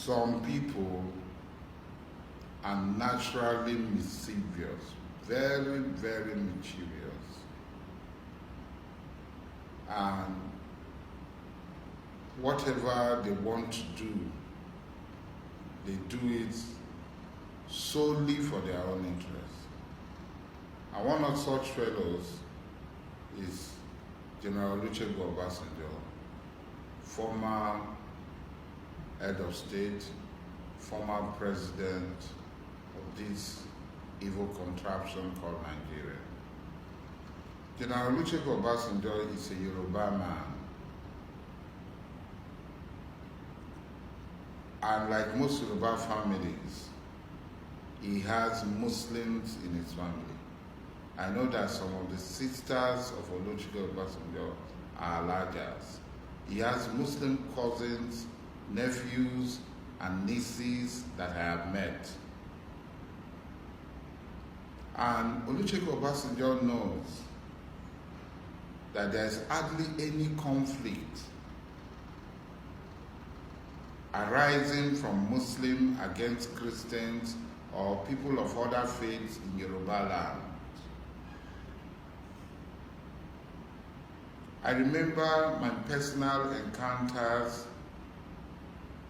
some people are naturally mischievous, very, very mischievous. And whatever they want to do, they do it solely for their own interest. And one of such fellows is General Olusegun Obasanjo, former head of state, former president of this evil contraption called Nigeria. General Olusegun Obasanjo is a Yoruba man. And like most Yoruba families, he has Muslims in his family. I know that some of the sisters of Olusegun Obasanjo are Alajas. He has Muslim cousins, nephews, and nieces that I have met. And Olusegun Obasanjo knows that there is hardly any conflict arising from Muslim against Christians or people of other faiths in Yoruba land. I remember my personal encounters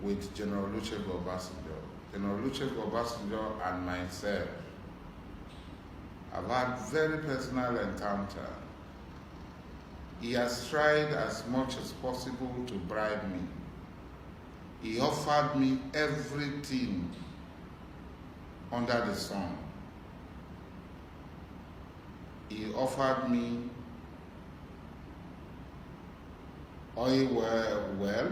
with General Olusegun Obasanjo. General Olusegun Obasanjo and myself have had very personal encounter. He has tried as much as possible to bribe me. He offered me everything under the sun. He offered me oil well.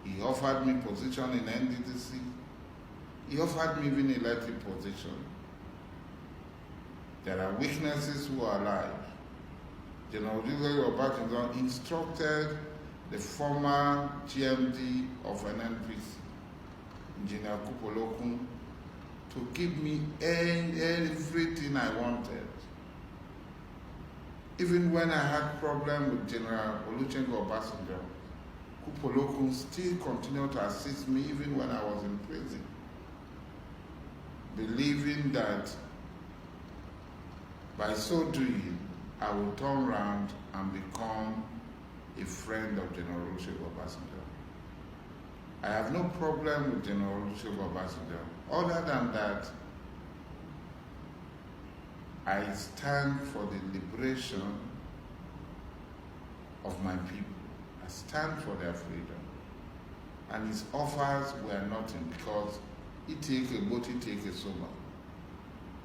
He offered me position in NDDC. He offered me even elected position. There are witnesses who are alive. General Obasanjo instructed the former GMD of NNPC, Engineer Kupolokun, to give me everything I wanted. Even when I had problem with General Olusegun Obasanjo, Kupolokun still continued to assist me even when I was in prison, believing that by so doing, I will turn around and become a friend of General Olusegun Obasanjo. I have no problem with General Olusegun Obasanjo, other than that I stand for the liberation of my people. I stand for their freedom. And his offers were nothing because he take a boat, he take a sober.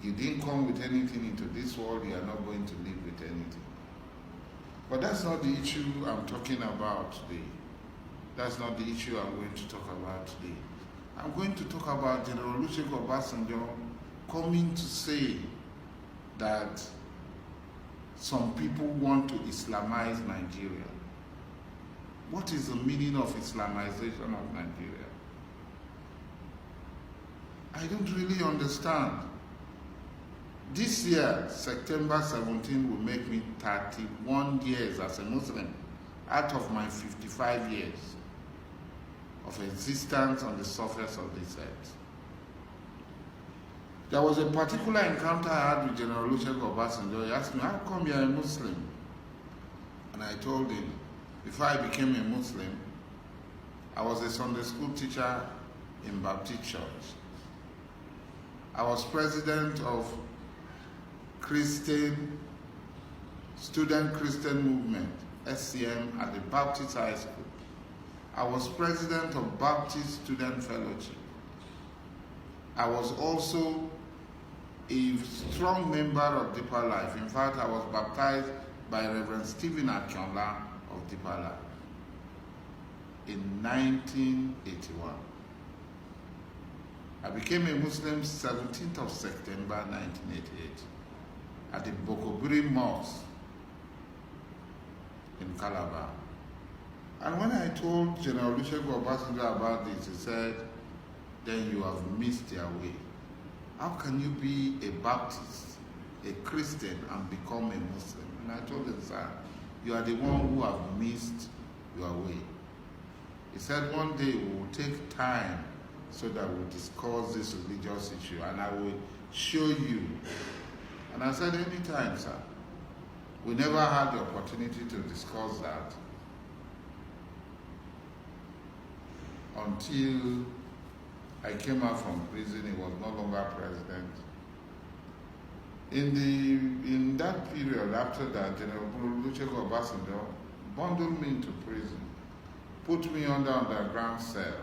You didn't come with anything into this world, you are not going to live with anything. But that's not the issue I'm talking about today. That's not the issue I'm going to talk about today. I'm going to talk about General Olusegun Obasanjo coming to say that some people want to Islamize Nigeria. What is the meaning of Islamization of Nigeria? I don't really understand. This year, September 17, will make me 31 years as a Muslim out of my 55 years of existence on the surface of this earth. There was a particular encounter I had with General Olusegun Obasanjo. He asked me, how come you're a Muslim? And I told him, before I became a Muslim, I was a Sunday school teacher in Baptist Church. I was president of Student Christian Movement, SCM, at the Baptist High School. I was president of Baptist Student Fellowship. I was also a strong member of Deeper Life. In fact, I was baptized by Reverend Stephen Akionla of Deeper Life in 1981. I became a Muslim 17th of September 1988 at the Bokobiri Mosque in Calabar. And when I told General Olusegun Obasanjo about this, he said, then you have missed your way. How can you be a Baptist, a Christian, and become a Muslim? And I told him, sir, you are the one who have missed your way. He said one day we will take time so that we'll discuss this religious issue and I will show you. And I said, anytime, sir. We never had the opportunity to discuss that until I came out from prison. He was no longer president. In that period, after that, General Obasanjo bundled me into prison, put me under underground cell.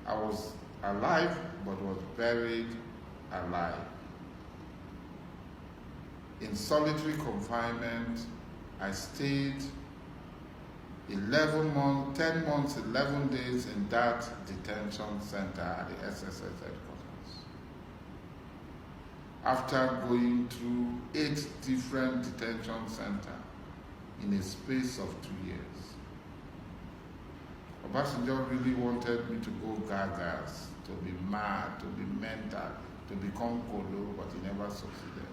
I was alive, but was buried alive. In solitary confinement, I stayed 10 months, 11 days in that detention center at the SSS headquarters. After going through 8 different detention centers in a space of 2 years. Obasanjo really wanted me to go gagas, to be mad, to be mental, to become colo, but he never succeeded.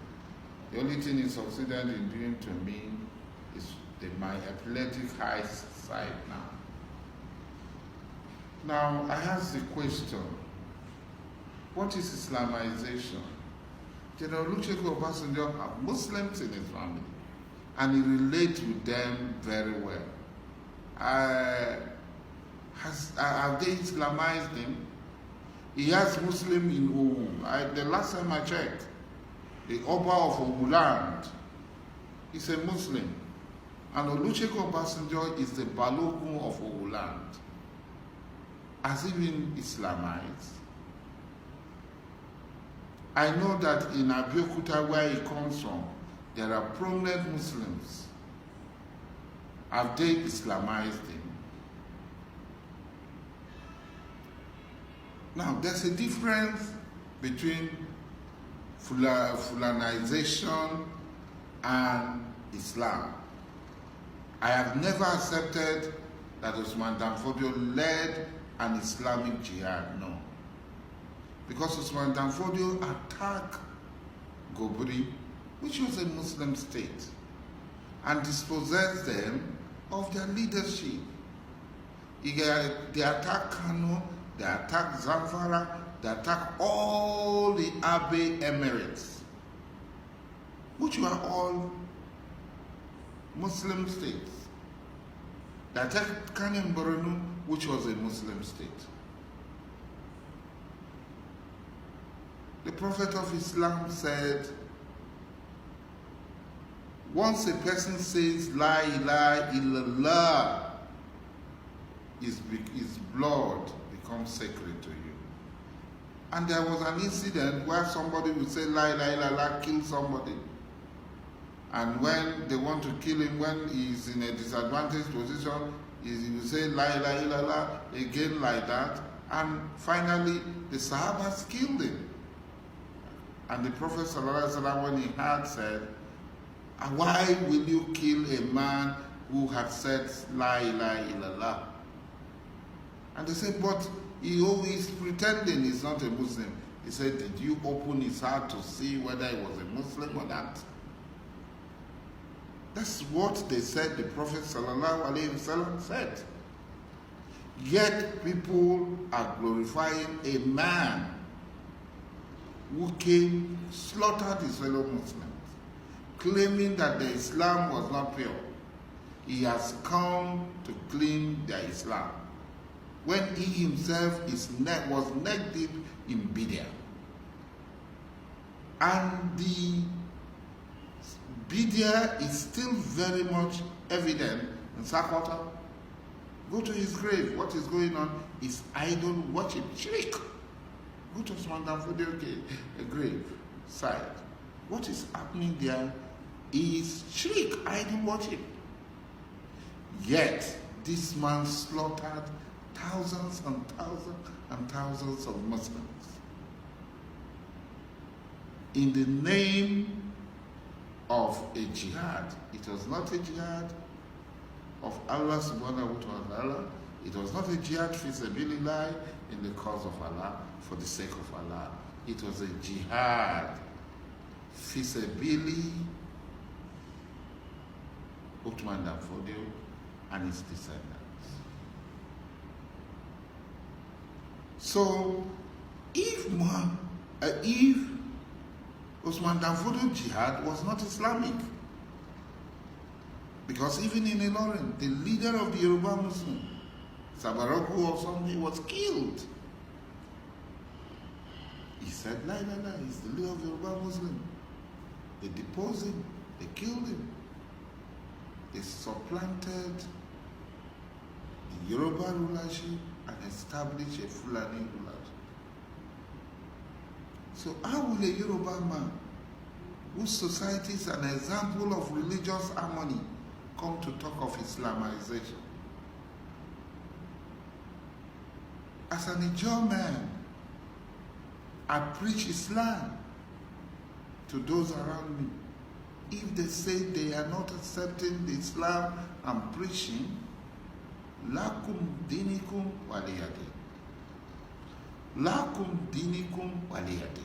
The only thing he succeeded in doing to me is my epileptic high side now. Now, I ask the question, what is Islamization? General Olusegun Obasanjo have Muslims in his family, and he relates with them very well. Have they Islamized him? He has Muslim in Owu. The last time I checked, the Oba of Owu is a Muslim. And Olusegun Obasanjo is the Balogun of Owu land. Has he been Islamized? I know that in Abeokuta, where he comes from, there are prominent Muslims. Have they Islamized him? Now, there's a difference between Fulanization and Islam. I have never accepted that Usman Danfodio led an Islamic jihad, no. Because Usman Danfodio attacked Gobri, which was a Muslim state, and dispossessed them of their leadership. They attacked Kano, they attacked Zamfara, they attacked all the Abe Emirates, which were all Muslim states. They attacked Kano and Borno, which was a Muslim state. The Prophet of Islam said, once a person says La ilaha illallah, his blood becomes sacred to you. And there was an incident where somebody would say La ilaha illallah, kill somebody. And when they want to kill him, when he's in a disadvantaged position, he will say La ilaha illallah again like that. And finally, the Sahabas killed him. And the Prophet ﷺ, when he had said, why will you kill a man who had said La ilaha illallah? And they said, but he always pretending he's not a Muslim. He said, did you open his heart to see whether he was a Muslim or not? That's what they said, the Prophet ﷺ said. Yet people are glorifying a man who came, slaughtered his fellow Muslims, claiming that the Islam was not pure. He has come to clean their Islam, when he himself was neck deep in Bid'ah. And the Bid'ah is still very much evident in Sakota. Go to his grave. What is going on is idol worship, shirk. Go to Usman Danfodio grave side. What is happening there is shirk, idol worship. Yet this man slaughtered thousands and thousands and thousands of Muslims in the name of a jihad. It was not a jihad of Allah subhanahu wa ta'ala. It was not a jihad fi sabilillah, in the cause of Allah, for the sake of Allah. It was a jihad fi sabili Uthman Danfodio and his descendants. So, if Usman Danfodio jihad was not Islamic, because even in Ilorin, the leader of the Yoruba Muslim, Sabaroku or something, was killed. He said, la, he's the leader of the Yoruba Muslim. They deposed him, they killed him. They supplanted the Yoruba rulership and established a Fulani rulership. So how will a Yoruba man, whose society is an example of religious harmony, come to talk of Islamization? As an Ijaw man, I preach Islam to those around me. If they say they are not accepting the Islam I'm preaching, lakum dinikum waliyadi. Lakum dinikum waliyadi.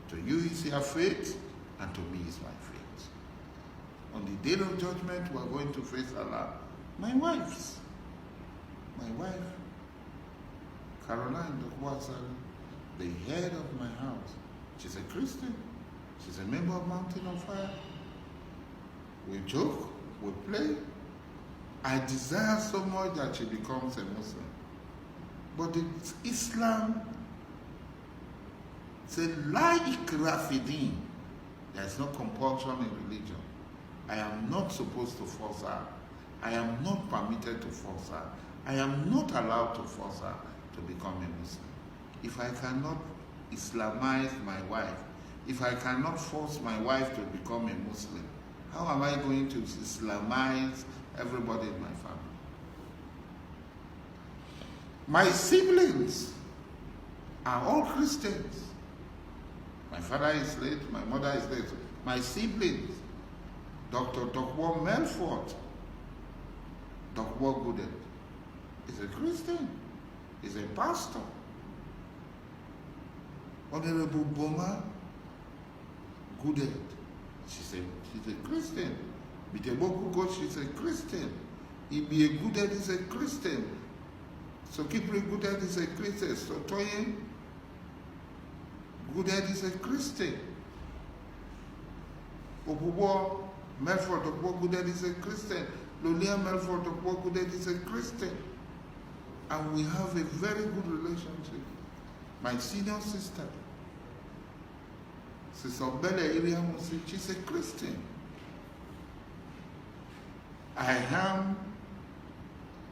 To you is your faith, and to me is my faith. On the day of judgment, we are going to face Allah. My wife, Caroline Dokubo Asari, the head of my house, she's a Christian. She's a member of Mountain of Fire. We joke, we play. I desire so much that she becomes a Muslim. But Islam says, La ikra fi din. There is no compulsion in religion. I am not supposed to force her. I am not permitted to force her. I am not allowed to force her to become a Muslim. If I cannot Islamize my wife, if I cannot force my wife to become a Muslim, how am I going to Islamize everybody in my family? My siblings are all Christians. My father is late, my mother is late. My siblings, Dr. Dokubo Melfort, Dokubo Gooded, is a Christian, is a pastor. Honorable Boma Gooded, she's a Christian. Biteboku God, she's a Christian. Ibie Gooded is a Christian. Sokipri Gooded is a Christian. Sotoyen Gooded is a Christian. Obubo Melfort Dokubo Gooded is a Christian. Lolia Melfort Dokubo Gooded is a Christian. And we have a very good relationship. My senior sister, Sister Bella Iriam, she's a Christian. I am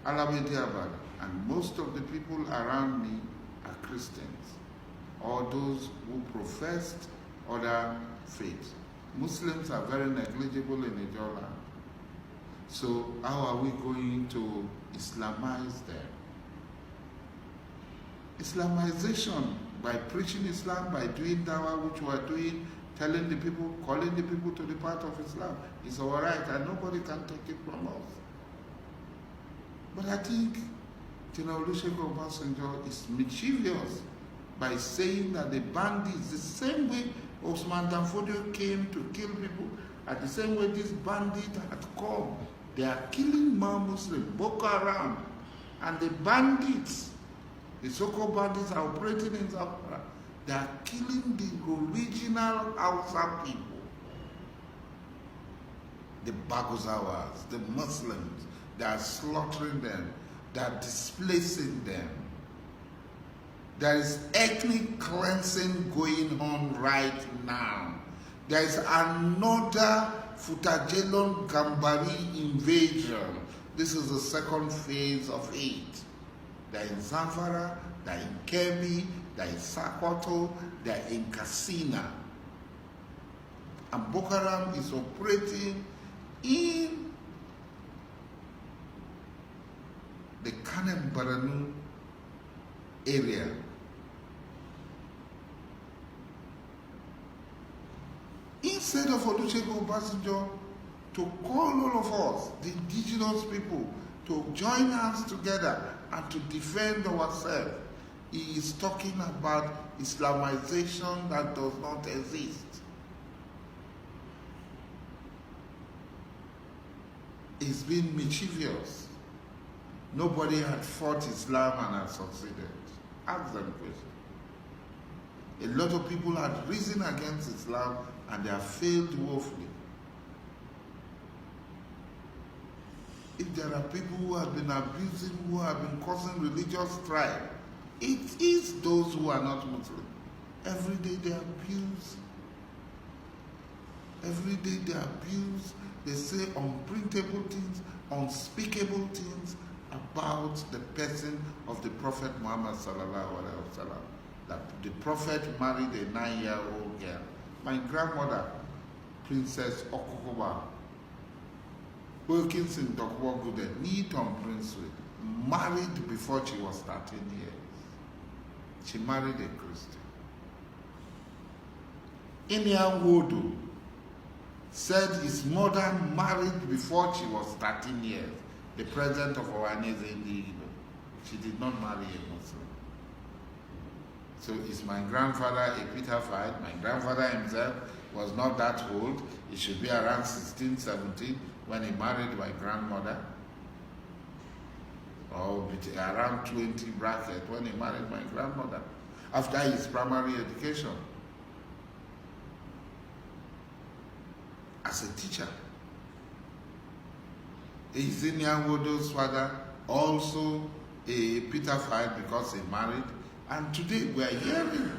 Alamedi Abad, and most of the people around me are Christians, or those who professed other faiths. Muslims are very negligible in Ijaw land. So how are we going to Islamize them? Islamization, by preaching Islam, by doing dawah, which we are doing, telling the people, calling the people to the path of Islam, is our right, and nobody can take it from us. But I think General Olusegun Obasanjo is mischievous by saying that the bandits, the same way Usman Danfodio came to kill people, at the same way this bandit had come, they are killing more Muslims, Boko Haram, and the bandits, the so-called bandits are operating in Zamfara. They are killing the original Hausa people, the Baguzawas, the Muslims. They are slaughtering them. They are displacing them. There is ethnic cleansing going on right now. There is another Futajelon Gambari invasion. This is the second phase of it. They're in Zamfara, they're in Kebbi, they're in Sokoto, they're in Katsina. And Boko Haram is operating in the Kanem Baranu area. Instead of Olusegun Obasanjo to call all of us, the indigenous people, to join hands together and to defend ourselves, he is talking about Islamization that does not exist. It's been mischievous. Nobody had fought Islam and had succeeded. Ask them questions. A lot of people have risen against Islam and they have failed woefully. If there are people who have been abusing, who have been causing religious strife, it is those who are not Muslim. Every day they abuse. Every day they abuse. They say unprintable things, unspeakable things about the person of the Prophet Muhammad sallallahu alaihi wasallam. That the Prophet married a 9-year-old girl. My grandmother, Princess Okukoba, Wilkins in Dokubo, Neaton Princely, married before she was 13 years. She married a Christian. Inian Wodo said his mother married before she was 13 years. The president of Obanese Indigo. She did not marry a Muslim. So is my grandfather a Peter Fight? My grandfather himself was not that old. He should be around 16, 17 when he married my grandmother. Or around 20 bracket when he married my grandmother. After his primary education. As a teacher. Is Nyanwodo's father also a Peter Fight because he married? And today we are hearing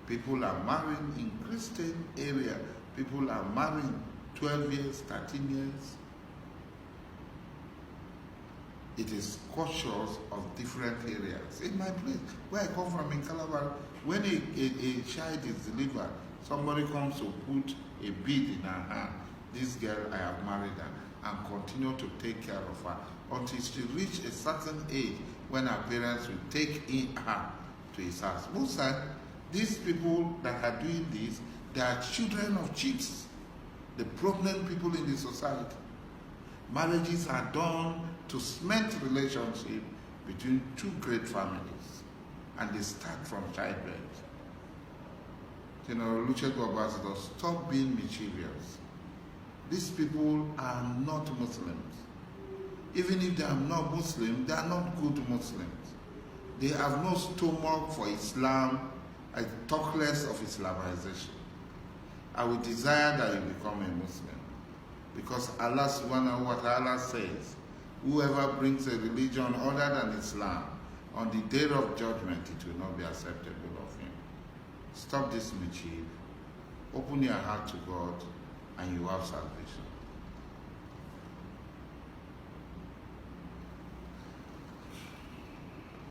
people are marrying in Christian area. People are marrying 12 years, 13 years. It is cautious of different areas. In my place, where I come from in Calabar, when a child is delivered, somebody comes to put a bead in her hand. This girl, I have married her, and continue to take care of her until she reach a certain age when her parents will take her to his house. Most times, these people that are doing this, they are children of chiefs, the prominent people in the society. Marriages are done to cement relationship between two great families, and they start from childbirth. You know, Obasanjo, stop being mischievous. These people are not Muslims. Even if they are not Muslim, they are not good Muslims. They have no stomach for Islam. I talk less of Islamization. I would desire that you become a Muslim. Because Allah subhanahu wa ta'ala says, whoever brings a religion other than Islam, on the day of judgment, it will not be acceptable of him. Stop this mischief. Open your heart to God, and you have salvation.